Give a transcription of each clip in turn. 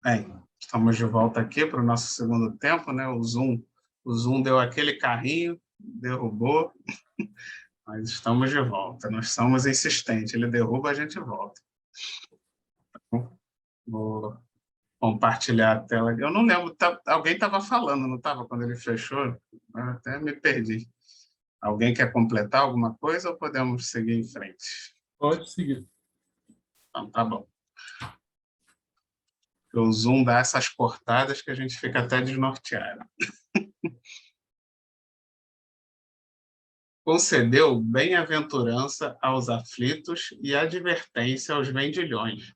Bem, estamos de volta aqui para o nosso segundo tempo, né? O Zoom deu aquele carrinho, derrubou, mas estamos de volta. Nós somos insistentes, ele derruba, a gente volta. Vou compartilhar a tela. Eu não lembro, alguém estava falando, não estava, quando ele fechou? Eu até me perdi. Alguém quer completar alguma coisa ou podemos seguir em frente? Pode seguir. Então, tá bom. O Zoom dá essas cortadas que a gente fica até desnorteado. Concedeu bem-aventurança aos aflitos e advertência aos vendilhões.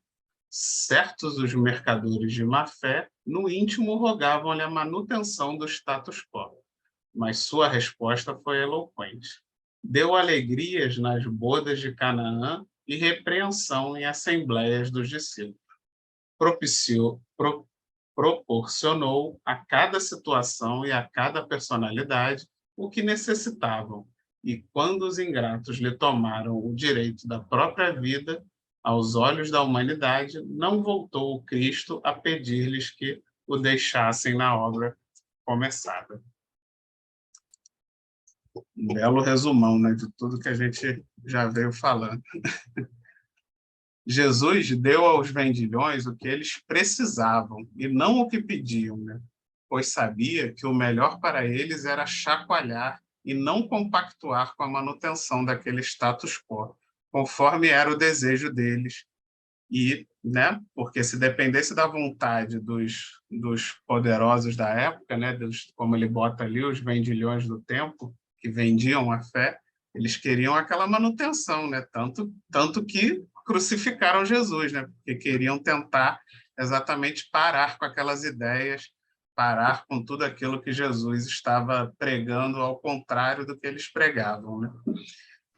Certos os mercadores de má-fé, no íntimo rogavam-lhe a manutenção do status quo, mas sua resposta foi eloquente. Deu alegrias nas bodas de Canaã e repreensão em assembleias dos discípulos. Proporcionou a cada situação e a cada personalidade o que necessitavam, e quando os ingratos lhe tomaram o direito da própria vida, aos olhos da humanidade, não voltou o Cristo a pedir-lhes que o deixassem na obra começada. Um belo resumão, né, de tudo que a gente já veio falando. Jesus deu aos vendilhões o que eles precisavam e não o que pediam, né? Pois sabia que o melhor para eles era chacoalhar e não compactuar com a manutenção daquele status quo, conforme era o desejo deles. E, né, porque se dependesse da vontade dos poderosos da época, né, como ele bota ali, os vendilhões do tempo, que vendiam a fé, eles queriam aquela manutenção, né, tanto que crucificaram Jesus, né, porque queriam tentar exatamente parar com aquelas ideias, parar com tudo aquilo que Jesus estava pregando, ao contrário do que eles pregavam, né?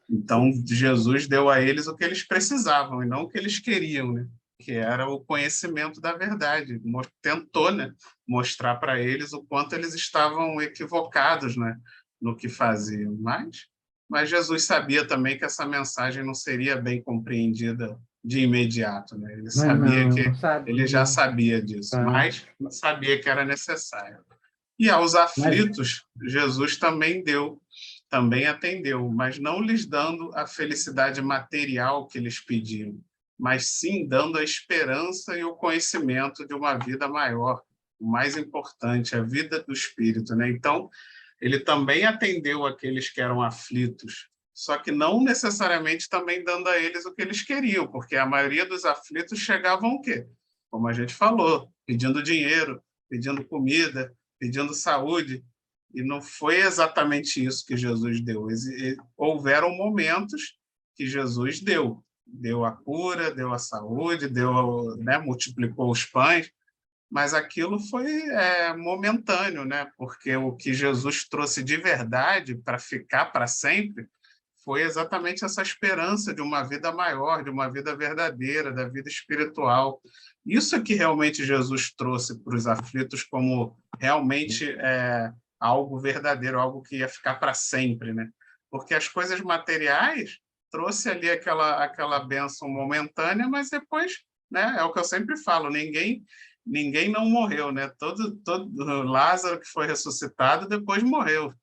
Então, Jesus deu a eles o que eles precisavam e não o que eles queriam, né? Que era o conhecimento da verdade. Tentou, né, mostrar para eles o quanto eles estavam equivocados, né, no que faziam. Mas Jesus sabia também que essa mensagem não seria bem compreendida de imediato, né? Ele já sabia disso, mas sabia que era necessário. E aos aflitos, Jesus também atendeu, mas não lhes dando a felicidade material que eles pediam, mas sim dando a esperança e o conhecimento de uma vida maior, o mais importante, a vida do Espírito, né? Então, ele também atendeu aqueles que eram aflitos, só que não necessariamente também dando a eles o que eles queriam, porque a maioria dos aflitos chegavam o quê? Como a gente falou, pedindo dinheiro, pedindo comida, pedindo saúde, e não foi exatamente isso que Jesus deu. Houveram momentos que Jesus deu a cura, deu a saúde, né, multiplicou os pães, mas aquilo foi momentâneo, né? Porque o que Jesus trouxe de verdade para ficar para sempre foi exatamente essa esperança de uma vida maior, de uma vida verdadeira, da vida espiritual. Isso é que realmente Jesus trouxe para os aflitos como realmente algo verdadeiro, algo que ia ficar para sempre, né? Porque as coisas materiais trouxe ali aquela bênção momentânea, mas depois, né? É o que eu sempre falo, ninguém não morreu, né? Todo Lázaro que foi ressuscitado depois morreu.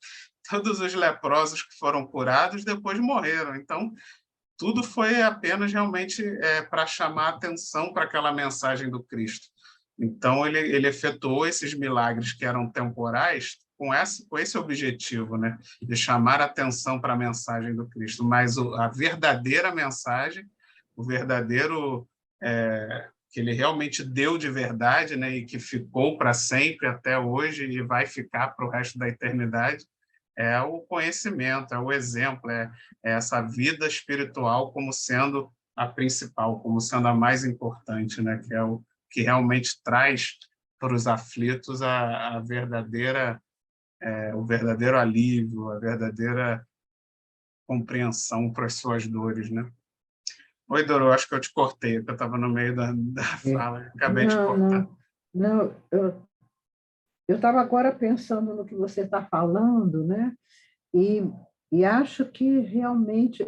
Todos os leprosos que foram curados depois morreram. Então, tudo foi apenas realmente para chamar atenção para aquela mensagem do Cristo. Então, ele efetuou esses milagres que eram temporais com esse objetivo, né? De chamar atenção para a mensagem do Cristo. Mas a verdadeira mensagem, o verdadeiro que ele realmente deu de verdade, né? E que ficou para sempre até hoje e vai ficar para o resto da eternidade, é o conhecimento, é o exemplo, é essa vida espiritual como sendo a principal, como sendo a mais importante, né? Que é o que realmente traz para os aflitos o verdadeiro alívio, a verdadeira compreensão para as suas dores, né? Oi, Doro, acho que eu te cortei, porque eu estava no meio da fala, acabei de cortar. Não, eu estava agora pensando no que você está falando, né? E acho que realmente,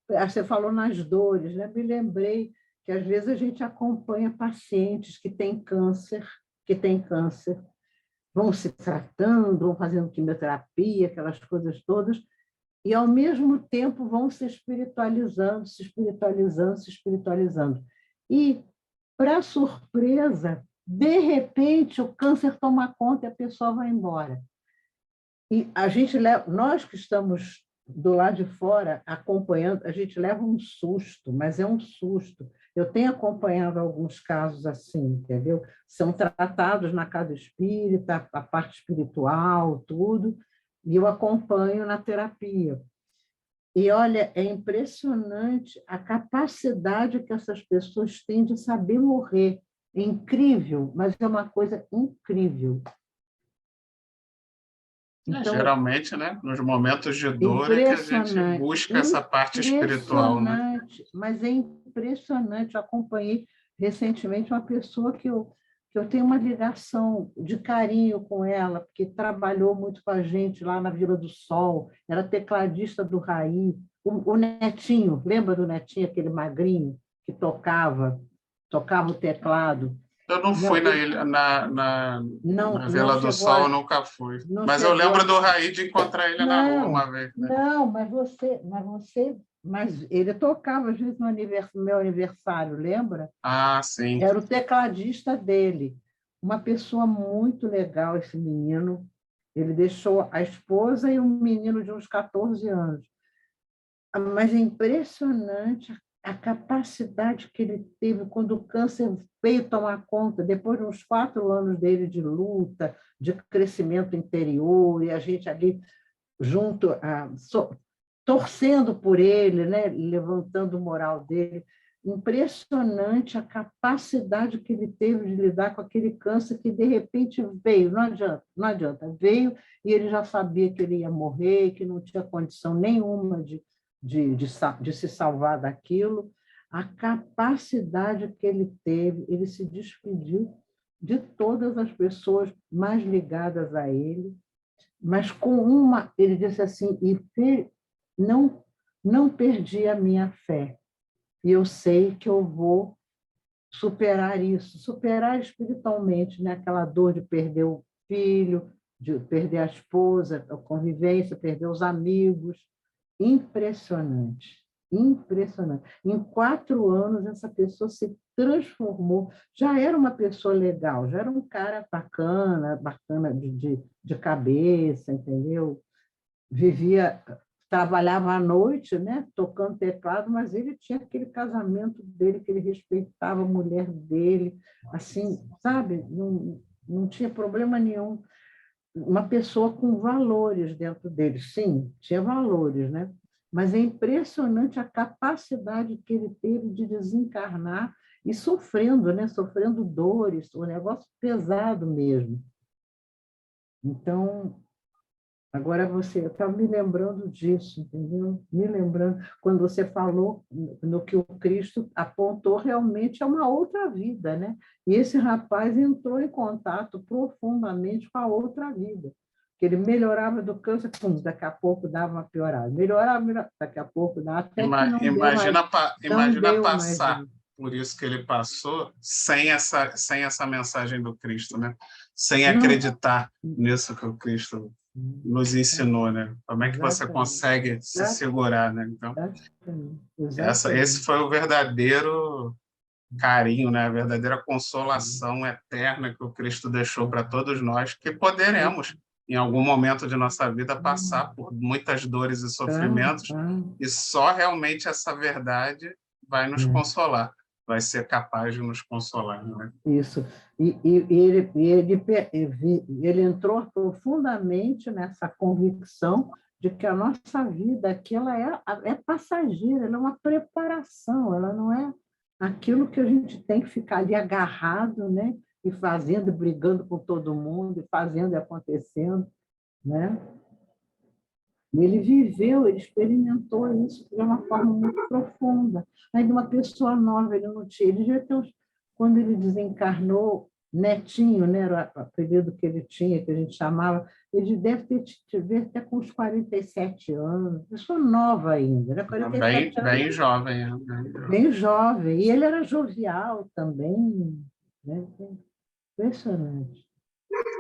você falou nas dores, né? Me lembrei que que às vezes a gente acompanha pacientes que têm câncer, vão se tratando, vão fazendo quimioterapia, aquelas coisas todas, e, ao mesmo tempo, vão se espiritualizando, se espiritualizando, se espiritualizando. E, para surpresa, de repente, o câncer toma conta e a pessoa vai embora. E a gente nós que estamos do lado de fora acompanhando, a gente leva um susto, mas é um susto. Eu tenho acompanhado alguns casos assim, entendeu? São tratados na casa espírita, a parte espiritual, tudo, e eu acompanho na terapia. E, olha, é impressionante a capacidade que essas pessoas têm de saber morrer. É incrível, mas é uma coisa incrível. Então, geralmente, né, nos momentos de dor é que a gente busca essa parte espiritual. Né? Mas é impressionante. Eu acompanhei recentemente uma pessoa que eu tenho uma ligação de carinho com ela, porque trabalhou muito com a gente lá na Vila do Sol, era tecladista do Raí, o Netinho, lembra do Netinho, aquele magrinho que tocava o teclado? Eu não fui na Vila do Sol, eu nunca fui. Mas eu lembro do Raí de encontrar ele na rua uma vez. Né? Não, mas ele tocava às vezes no meu aniversário, lembra? Ah, sim. Era o tecladista dele. Uma pessoa muito legal, esse menino. Ele deixou a esposa e um menino de uns 14 anos. Mas é impressionante a capacidade que ele teve quando o câncer veio tomar conta, depois de uns 4 anos dele de luta, de crescimento interior, e a gente ali junto, torcendo por ele, né? Levantando o moral dele. Impressionante a capacidade que ele teve de lidar com aquele câncer que, de repente, veio. Não adianta, veio e ele já sabia que ele ia morrer, que não tinha condição nenhuma de se salvar daquilo. A capacidade que ele teve, ele se despediu de todas as pessoas mais ligadas a ele, mas com uma, ele disse assim, não perdi a minha fé, e eu sei que eu vou superar isso, superar espiritualmente, né? Aquela dor de perder o filho, de perder a esposa, a convivência, perder os amigos. Impressionante, impressionante. Em 4 anos, essa pessoa se transformou. Já era uma pessoa legal, já era um cara bacana de cabeça, entendeu? Trabalhava à noite, né, tocando teclado, mas ele tinha aquele casamento dele, que ele respeitava a mulher dele, assim, sabe? Não tinha problema nenhum. Uma pessoa com valores dentro dele, sim, tinha valores, né? Mas é impressionante a capacidade que ele teve de desencarnar e sofrendo, né? Sofrendo dores, um negócio pesado mesmo. Então, agora você está me lembrando disso, entendeu? Me lembrando, quando você falou no que o Cristo apontou, realmente é uma outra vida, né? E esse rapaz entrou em contato profundamente com a outra vida, que ele melhorava do câncer, pum, daqui a pouco dava uma piorada, melhorava, daqui a pouco dava, até que não imagina deu passar mais. Por isso que ele passou sem essa mensagem do Cristo, né? Sem acreditar nisso que o Cristo nos ensinou, né? Como é que você consegue se segurar, né? Então, esse foi o verdadeiro carinho, né? A verdadeira consolação eterna que o Cristo deixou para todos nós, que poderemos, em algum momento de nossa vida, passar por muitas dores e sofrimentos, e só realmente essa verdade vai nos consolar, vai ser capaz de nos consolar, né? Isso. E ele entrou profundamente nessa convicção de que a nossa vida aqui ela é passageira, ela é uma preparação, ela não é aquilo que a gente tem que ficar ali agarrado, né? E fazendo, e brigando com todo mundo, e fazendo e acontecendo, né? Ele viveu, ele experimentou isso de uma forma muito profunda. Ainda uma pessoa nova, ele não tinha. Quando ele desencarnou, Netinho, né, era o apelido que ele tinha, que a gente chamava, ele deve ter com uns 47 anos, eu sou nova ainda, né? Bem, 47 anos, bem jovem, né? bem jovem, e ele era jovial também, né? Impressionante.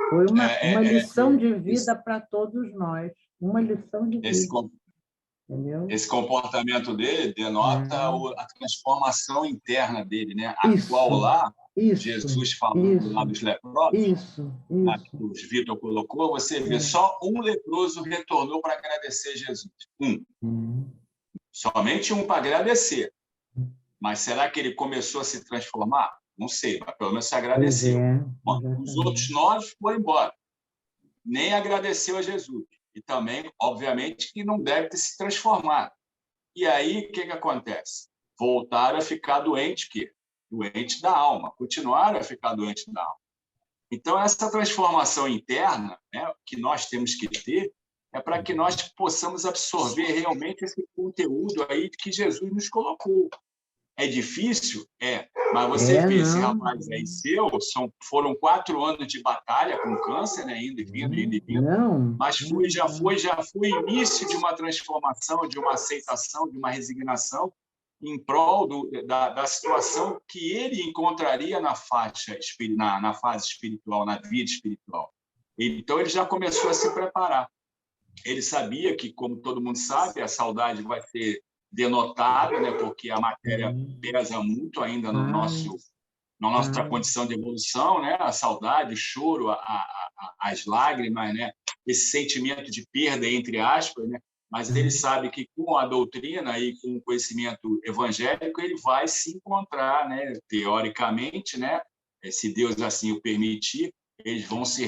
Foi uma lição de esse, vida para todos nós, uma lição de esse, vida, entendeu? esse comportamento dele denota a transformação interna dele, né? A qual Isso, lá, isso, Jesus falando lá isso, dos leprosos, isso, lá que isso. o Vitor colocou, você vê, só um leproso retornou para agradecer Jesus. Somente um para agradecer. Mas será que ele começou a se transformar? Não sei, mas pelo menos se Pois agradeceu. é, Bom, os outros 9 foram embora. Nem agradeceu a Jesus. E também, obviamente, que não deve ter se transformado. E aí, o que acontece? Voltaram a ficar doentes, doentes da alma. Continuaram a ficar doentes da alma. Então, essa transformação interna, né, que nós temos que ter é para que nós possamos absorver realmente esse conteúdo aí que Jesus nos colocou. É difícil? É. Mas você vê, esse não. rapaz aí seu, foram 4 anos de batalha com câncer, né, indo e vindo, indo e vindo. Não. Mas já foi início de uma transformação, de uma aceitação, de uma resignação em prol da situação que ele encontraria na fase espiritual, na vida espiritual. Então, ele já começou a se preparar. Ele sabia que, como todo mundo sabe, a saudade vai ser denotada, né, porque a matéria pesa muito ainda na nossa condição de evolução, né? A saudade, o choro, as lágrimas, né? Esse sentimento de perda, entre aspas, né? Mas ele sabe que com a doutrina e com o conhecimento evangélico ele vai se encontrar, né? Teoricamente, né? Se Deus assim o permitir, eles vão se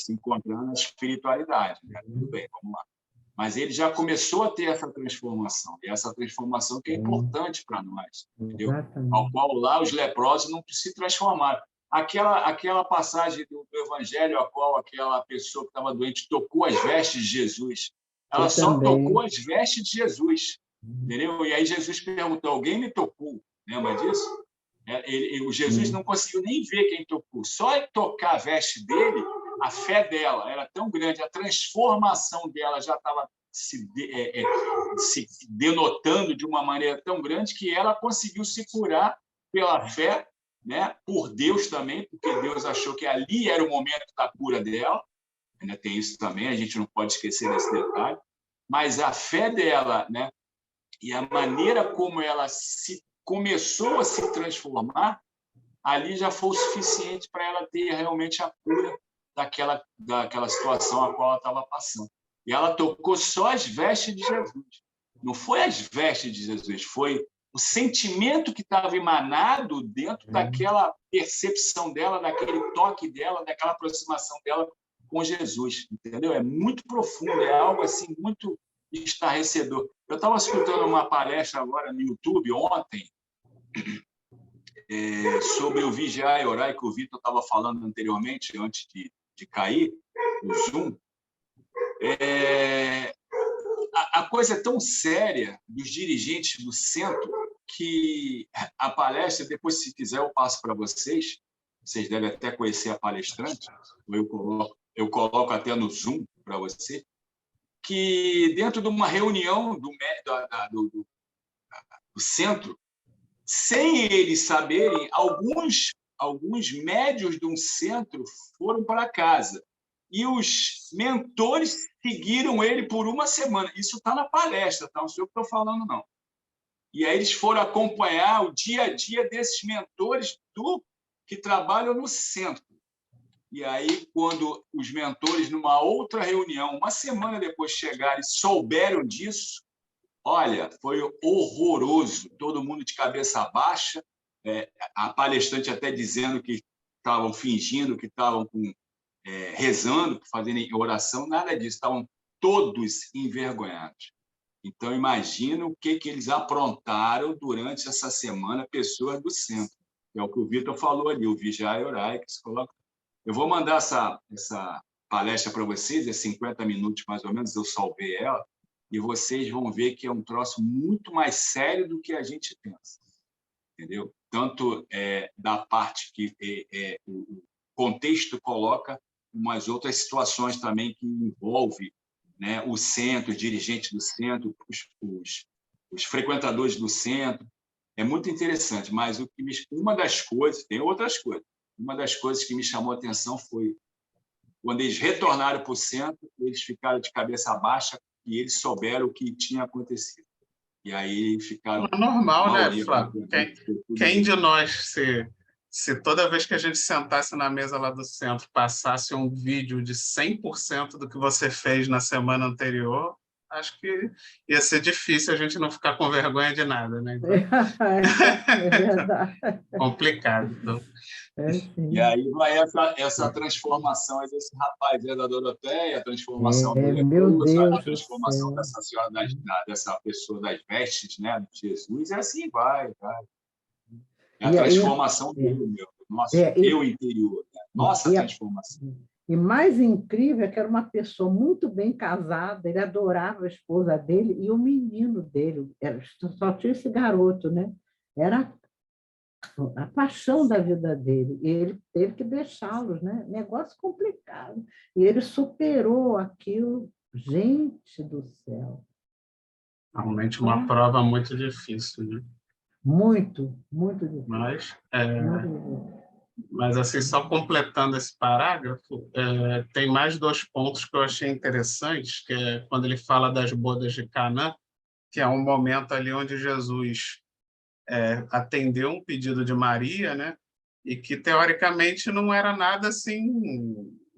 encontrar na espiritualidade, né? Tudo bem, vamos lá. Mas ele já começou a ter essa transformação, e essa transformação que é importante para nós, entendeu? Ao qual lá os leprosos não se transformaram. Aquela passagem do Evangelho, a qual aquela pessoa que estava doente tocou as vestes de Jesus, ela só tocou as vestes de Jesus, entendeu? E aí Jesus perguntou: alguém me tocou? Lembra disso? O Jesus não conseguiu nem ver quem tocou, só tocar a veste dele, a fé dela era tão grande, a transformação dela já estava se denotando de uma maneira tão grande que ela conseguiu se curar pela fé, né? Por Deus também, porque Deus achou que ali era o momento da cura dela. Ainda tem isso também, a gente não pode esquecer desse detalhe. Mas a fé dela, né? E a maneira como ela começou a se transformar, ali já foi o suficiente para ela ter realmente a cura daquela situação a qual ela estava passando. E ela tocou só as vestes de Jesus. Não foi as vestes de Jesus, foi o sentimento que estava emanado dentro daquela percepção dela, daquele toque dela, daquela aproximação dela com Jesus, entendeu? É muito profundo, é algo assim muito estarrecedor. Eu estava escutando uma palestra agora no YouTube ontem, sobre o vigiar e orar, que o Vitor estava falando anteriormente, antes de cair o Zoom. A coisa é tão séria dos dirigentes do centro que a palestra, depois, se quiser, eu passo para vocês. Vocês devem até conhecer a palestrante, eu coloco até no Zoom para você, que dentro de uma reunião do centro, sem eles saberem, alguns médios de um centro foram para casa e os mentores seguiram ele por uma semana. Isso está na palestra, tá? Não sei o que estou falando, não. E aí eles foram acompanhar o dia a dia desses mentores que trabalham no centro. E aí, quando os mentores, numa outra reunião, uma semana depois chegaram e souberam disso, olha, foi horroroso, todo mundo de cabeça baixa, a palestrante até dizendo que estavam fingindo, que estavam rezando, fazendo oração, nada disso, estavam todos envergonhados. Então, imagina o que eles aprontaram durante essa semana, pessoas do centro. É o que o Vitor falou ali, o vigiar e orar, que se coloca. Eu vou mandar essa palestra para vocês, 50 minutos mais ou menos, eu salvei ela, e vocês vão ver que é um troço muito mais sério do que a gente pensa, entendeu? Tanto da parte que contexto coloca umas outras situações também que envolve, né, o centro, os dirigentes do centro, os frequentadores do centro. É muito interessante, mas uma das coisas, tem outras coisas, uma das coisas que me chamou a atenção foi quando eles retornaram para o centro, eles ficaram de cabeça baixa e eles souberam o que tinha acontecido. E aí ficaram... É normal, né, maioria, Flávio? Quem de nós, se toda vez que a gente sentasse na mesa lá do centro, passasse um vídeo de 100% do que você fez na semana anterior, acho que ia ser difícil a gente não ficar com vergonha de nada, né? Então, É verdade. complicado. Então, E aí vai essa transformação desse rapaz, da Doroteia, a transformação do meu leproso, a Deus do transformação céu. dessa senhora, dessa pessoa das vestes, né, de Jesus, e assim vai. É a transformação dele, nosso eu interior, né? Nossa transformação. E mais incrível é que era uma pessoa muito bem casada, ele adorava a esposa dele e o menino dele, só tinha esse garoto, né? Era a paixão da vida dele, e ele teve que deixá-los, né? Negócio complicado. E ele superou aquilo, gente do céu. realmente uma prova muito difícil, né? Muito, muito difícil. Mas assim, só completando esse parágrafo, tem mais 2 pontos que eu achei interessantes, que é quando ele fala das bodas de Caná, que é um momento ali onde Jesus atendeu um pedido de Maria, né? E que teoricamente não era nada assim,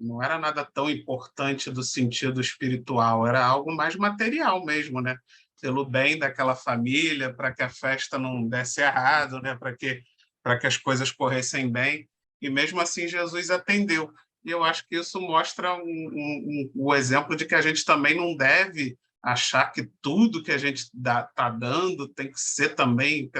não era nada tão importante do sentido espiritual, era algo mais material mesmo, né? Pelo bem daquela família, para que a festa não desse errado, né? Para que as coisas corressem bem. E mesmo assim Jesus atendeu. E eu acho que isso mostra o exemplo de que a gente também não deve achar que tudo que a gente está dando tem que ser também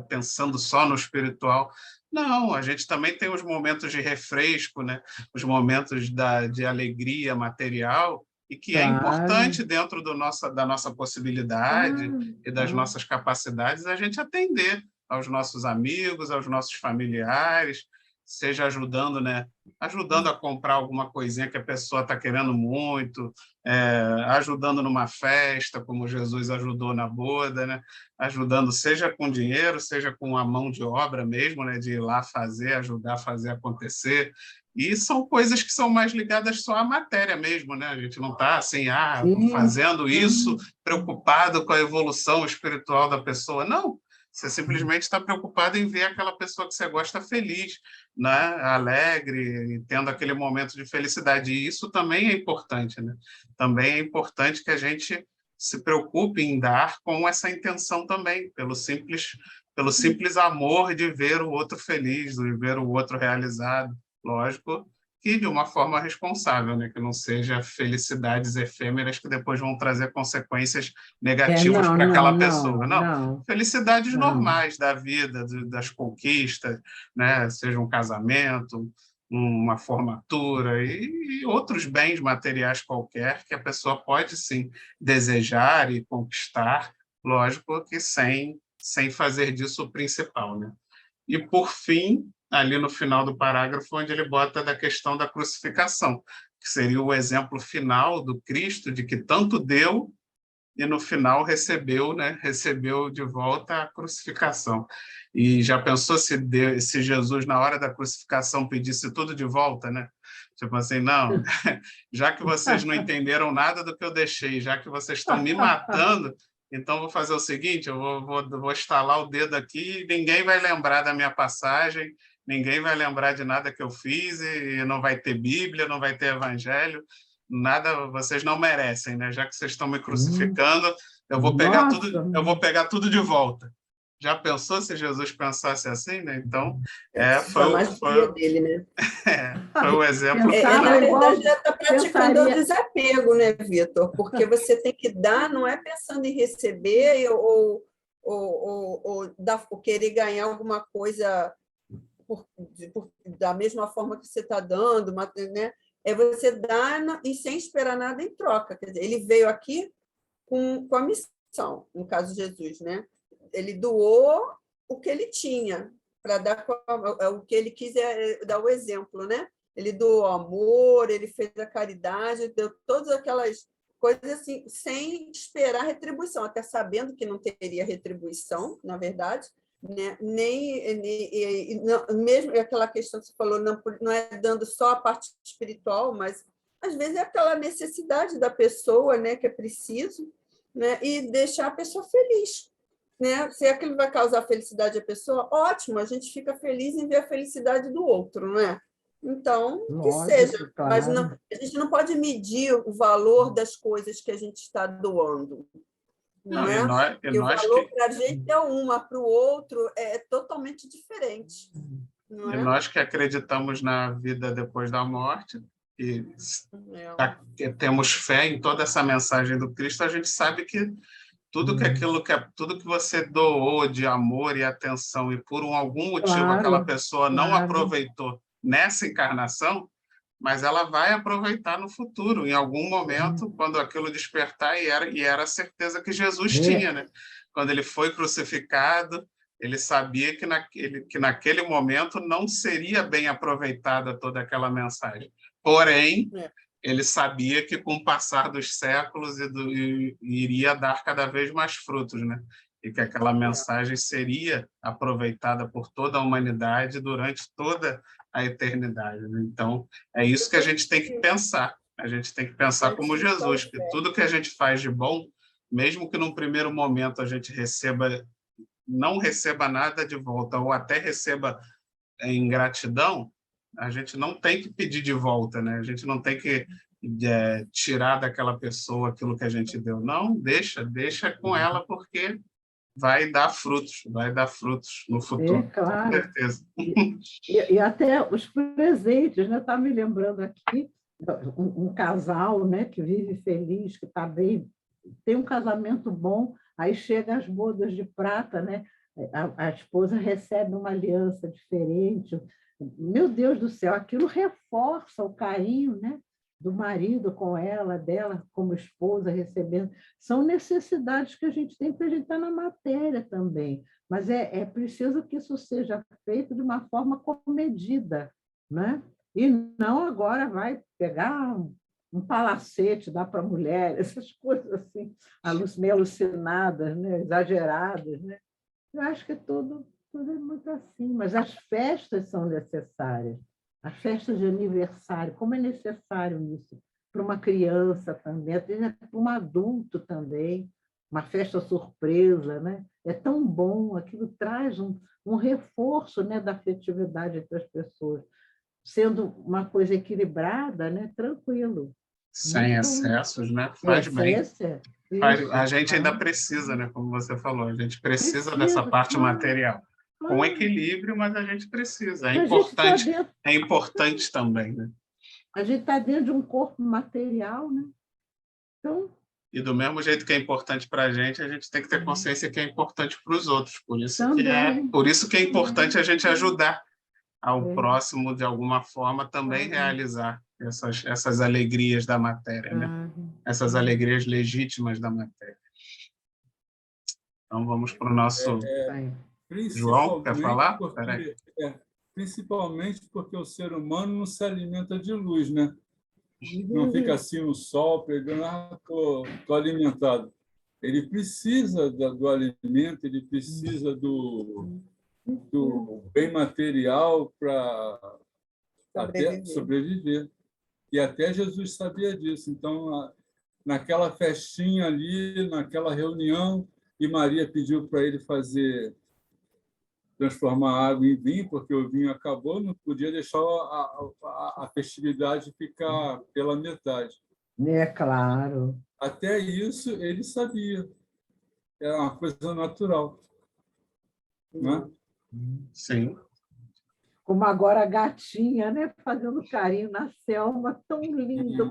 pensando só no espiritual. Não, a gente também tem os momentos de refresco, né? Os momentos de alegria material, e que é importante dentro da nossa possibilidade e das nossas capacidades a gente atender aos nossos amigos, aos nossos familiares, seja ajudando, né? Ajudando a comprar alguma coisinha que a pessoa está querendo muito, ajudando numa festa, como Jesus ajudou na boda, né? Ajudando seja com dinheiro, seja com a mão de obra mesmo, né? De ir lá fazer, ajudar a fazer acontecer. E são coisas que são mais ligadas só à matéria mesmo, né? A gente não está assim, fazendo isso, preocupado com a evolução espiritual da pessoa. Não, você simplesmente está preocupado em ver aquela pessoa que você gosta feliz, né? Alegre, e tendo aquele momento de felicidade. E isso também é importante, né? Também é importante que a gente se preocupe em dar com essa intenção também, pelo simples amor de ver o outro feliz, de ver o outro realizado. Lógico que de uma forma responsável, né? Que não seja felicidades efêmeras que depois vão trazer consequências negativas para aquela pessoa. Não, felicidades normais da vida, das conquistas, né? Seja um casamento, uma formatura e outros bens materiais qualquer que a pessoa pode, sim, desejar e conquistar, lógico que sem fazer disso o principal, né? E, por fim, ali no final do parágrafo, onde ele bota da questão da crucificação, que seria o exemplo final do Cristo, de que tanto deu e, no final, recebeu, né? Recebeu de volta a crucificação. E já pensou se Jesus, na hora da crucificação, pedisse tudo de volta, né? Tipo assim, não, já que vocês não entenderam nada do que eu deixei, já que vocês estão me matando, então vou fazer o seguinte, eu vou estalar o dedo aqui e ninguém vai lembrar da minha passagem, ninguém vai lembrar de nada que eu fiz e não vai ter Bíblia, não vai ter Evangelho, nada, vocês não merecem, né? Já que vocês estão me crucificando, eu vou pegar tudo de volta. Já pensou se Jesus pensasse assim, né? Então, foi dele, né? Foi o exemplo. Na verdade, já está praticando o desapego, né, Vitor? Porque você tem que dar, não é pensando em receber ou querer ganhar alguma coisa da mesma forma que você está dando, né? É você dar e sem esperar nada em troca. Quer dizer, ele veio aqui com a missão, no caso de Jesus, né? Ele doou o que ele tinha para dar o que ele quis dar o exemplo, né? Ele doou amor, ele fez a caridade, deu todas aquelas coisas assim, sem esperar retribuição, até sabendo que não teria retribuição, na verdade, né? Mesmo aquela questão que você falou, não é dando só a parte espiritual, mas às vezes é aquela necessidade da pessoa, né, que é preciso, né, e deixar a pessoa feliz, né? Se aquilo vai causar felicidade à pessoa, ótimo, a gente fica feliz em ver a felicidade do outro, não é? Então, que seja, claro. mas não, a gente não pode medir o valor das coisas que a gente está doando. Não é? E o valor para a gente é uma, para o outro é totalmente diferente. Não e é? nós que acreditamos na vida depois da morte, e temos fé em toda essa mensagem do Cristo, a gente sabe que tudo que você doou de amor e atenção e por algum motivo aquela pessoa não aproveitou nessa encarnação, mas ela vai aproveitar no futuro, em algum momento, quando aquilo despertar, e era a certeza que Jesus tinha, né? Quando ele foi crucificado, ele sabia que naquele momento não seria bem aproveitada toda aquela mensagem. Porém, ele sabia que com o passar dos séculos iria dar cada vez mais frutos, né? E que aquela mensagem seria aproveitada por toda a humanidade durante toda a eternidade, né? Então, é isso que a gente tem que pensar. A gente tem que pensar como Jesus, que tudo que a gente faz de bom, mesmo que num primeiro momento a gente não receba nada de volta, ou até receba ingratidão, a gente não tem que pedir de volta, né? A gente não tem que tirar daquela pessoa aquilo que a gente deu. Não, deixa com ela, porque vai dar frutos no futuro, claro. com certeza. E até os presentes, né? Está me lembrando aqui um casal, né, que vive feliz, que está bem, tem um casamento bom, aí chega as bodas de prata, né? A esposa recebe uma aliança diferente. Meu Deus do céu, aquilo reforça o carinho, né, do marido com ela, dela como esposa recebendo. São necessidades que a gente tem para a gente estar na matéria também, mas é preciso que isso seja feito de uma forma comedida, né? E não agora vai pegar um palacete, dar para a mulher, essas coisas assim, meio alucinadas, né, exageradas, né? Eu acho que tudo é muito assim, mas as festas são necessárias. As festas de aniversário, como é necessário isso para uma criança também, até para um adulto também, uma festa surpresa, né? É tão bom, aquilo traz um reforço, né, da afetividade entre as pessoas, sendo uma coisa equilibrada, né? Tranquilo. Sem excessos, né? Faz bem. A gente ainda precisa, né? Como você falou, a gente precisa dessa parte material. Com equilíbrio, mas a gente precisa. É importante também, né? A gente está dentro de um corpo material, né? Então, e do mesmo jeito que é importante para a gente tem que ter consciência que é importante para os outros. Por isso que é importante a gente ajudar ao próximo, de alguma forma, também realizar essas alegrias da matéria, né? Essas alegrias legítimas da matéria. Então, vamos para o nosso... João, quer falar? Principalmente porque o ser humano não se alimenta de luz, né? Não fica assim no sol, pegando, estou alimentado. Ele precisa do alimento, ele precisa do bem material para até sobreviver. E até Jesus sabia disso. Então, naquela festinha ali, naquela reunião, e Maria pediu para ele transformar água em vinho, porque o vinho acabou, não podia deixar a festividade ficar pela metade. É claro. Até isso ele sabia. Era uma coisa natural. Não é? Sim. Como agora a gatinha, né? Fazendo carinho na selva, tão linda,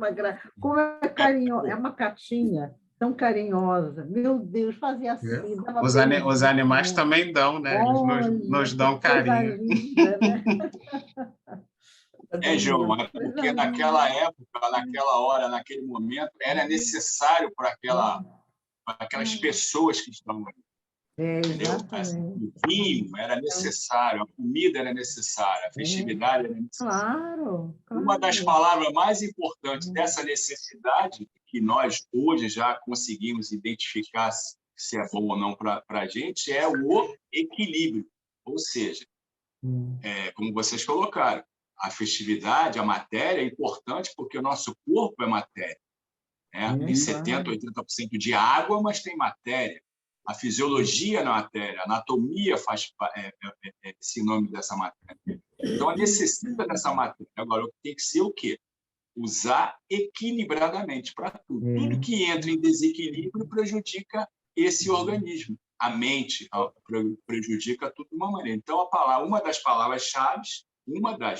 como é carinho, é uma gatinha tão carinhosa. Meu Deus, fazia assim. Os animais também dão, né? Eles nos dão carinho. Linda, né? João, porque naquela época, naquela hora, naquele momento, era necessário para aquelas pessoas que estão ali. Entendeu? Exatamente. O vinho era necessário, a comida era necessária, a festividade era necessária. Claro, Uma das claro. palavras mais importantes dessa necessidade, que nós hoje já conseguimos identificar se é bom ou não para a gente, é o equilíbrio. Ou seja, como vocês colocaram, a festividade, a matéria é importante porque o nosso corpo é matéria. Tem 70%, 80% de água, mas tem matéria. A fisiologia na matéria, a anatomia faz sinônimo dessa matéria. Então, necessita dessa matéria. Agora, tem que ser o quê? Usar equilibradamente para tudo. Tudo que entra em desequilíbrio prejudica esse organismo. A mente prejudica tudo de uma maneira. Então, uma das palavras-chave,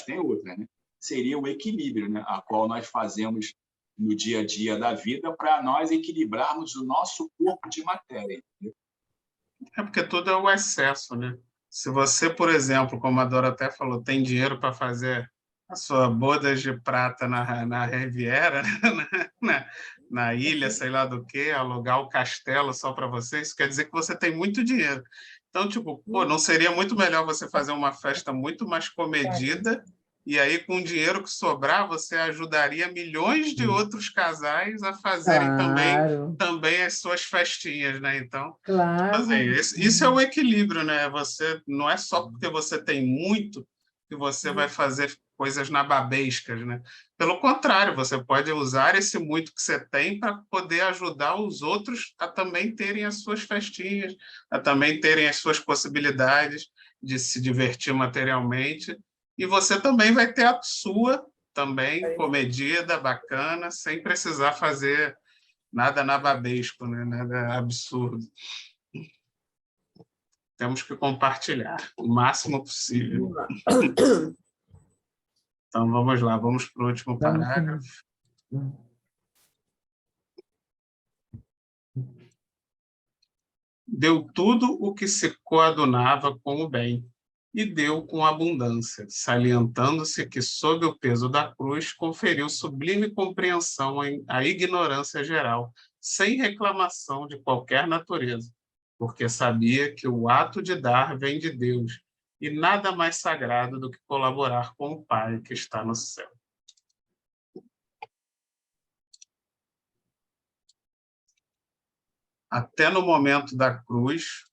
tem outra, né? Seria o equilíbrio, né? A qual nós fazemos no dia a dia da vida para nós equilibrarmos o nosso corpo de matéria. Entendeu? É porque tudo é o excesso, né? Se você, por exemplo, como a Dora até falou, tem dinheiro para fazer a sua bodas de prata na Riviera, na ilha, sei lá do que, alugar o castelo só para você, isso quer dizer que você tem muito dinheiro. Então, tipo, pô, não seria muito melhor você fazer uma festa muito mais comedida e aí, com o dinheiro que sobrar, você ajudaria milhões de outros casais a fazerem também as suas festinhas, né? Então, Claro. assim, isso é o equilíbrio, né? Você não é só porque você tem muito que você vai fazer coisas nababescas, né? Pelo contrário, você pode usar esse muito que você tem para poder ajudar os outros a também terem as suas festinhas, a também terem as suas possibilidades de se divertir materialmente. E você também vai ter a sua também comedida, bacana, sem precisar fazer nada nababesco, né? Nada absurdo. Temos que compartilhar o máximo possível. Então, vamos lá, vamos para o último parágrafo. Deu tudo o que se coadunava com o bem, e deu com abundância, salientando-se que, sob o peso da cruz, conferiu sublime compreensão à ignorância geral, sem reclamação de qualquer natureza, porque sabia que o ato de dar vem de Deus, e nada mais sagrado do que colaborar com o Pai que está no céu. Até no momento da cruz,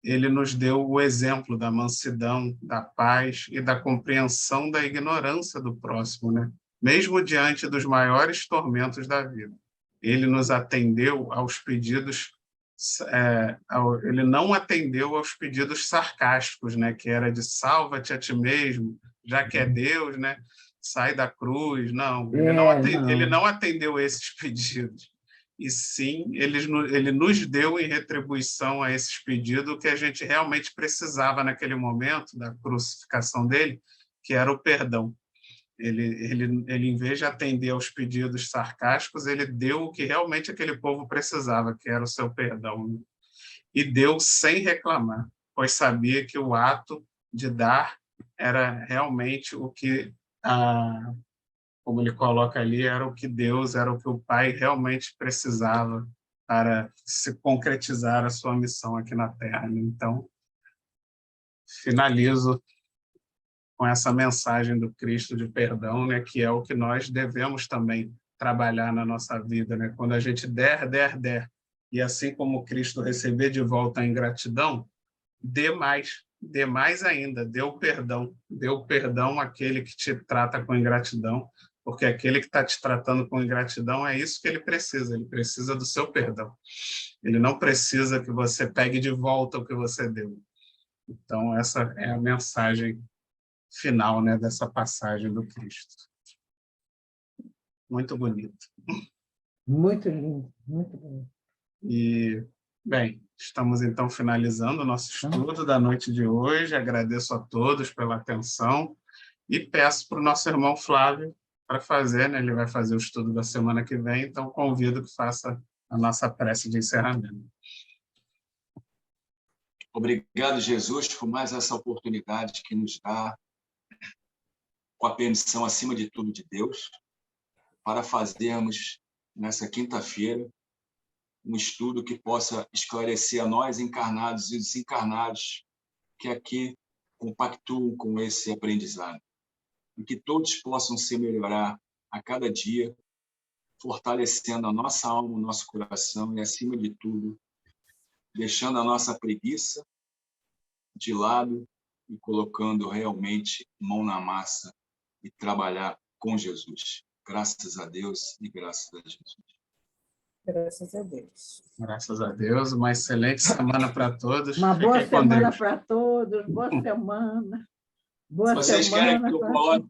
ele nos deu o exemplo da mansidão, da paz e da compreensão da ignorância do próximo, né? Mesmo diante dos maiores tormentos da vida. Ele nos atendeu aos pedidos, ele não atendeu aos pedidos sarcásticos, né? Que era de salva-te a ti mesmo, já que é Deus, né? Sai da cruz. Não, ele não atendeu esses pedidos. E sim, ele nos deu em retribuição a esses pedidos o que a gente realmente precisava naquele momento da crucificação dele, que era o perdão. Ele em vez de atender aos pedidos sarcásticos, ele deu o que realmente aquele povo precisava, que era o seu perdão. E deu sem reclamar, pois sabia que o ato de dar era realmente o que como ele coloca ali, era o que Deus, era o que o Pai realmente precisava para se concretizar a sua missão aqui na Terra. Então, finalizo com essa mensagem do Cristo de perdão, né, que é o que nós devemos também trabalhar na nossa vida, né? Quando a gente der, e assim como Cristo receber de volta a ingratidão, dê mais ainda, dê o perdão àquele que te trata com ingratidão, porque aquele que está te tratando com ingratidão é isso que ele precisa do seu perdão. Ele não precisa que você pegue de volta o que você deu. Então, essa é a mensagem final, né, dessa passagem do Cristo. Muito bonito. Muito lindo, muito bonito. E, bem, estamos então finalizando o nosso estudo da noite de hoje. Agradeço a todos pela atenção e peço para o nosso irmão Flávio para fazer, né? Ele vai fazer o estudo da semana que vem, então convido que faça a nossa prece de encerramento. Obrigado, Jesus, por mais essa oportunidade que nos dá, com a permissão, acima de tudo, de Deus, para fazermos, nessa quinta-feira, um estudo que possa esclarecer a nós, encarnados e desencarnados, que aqui compactuam com esse aprendizado. E que todos possam se melhorar a cada dia, fortalecendo a nossa alma, o nosso coração e, acima de tudo, deixando a nossa preguiça de lado e colocando realmente mão na massa e trabalhar com Jesus. Graças a Deus e graças a Jesus. Graças a Deus. Graças a Deus. Uma excelente semana para todos. Uma boa Fiquem com semana Deus. para todos, boa semana. Boa Vocês querem que eu semana. coloque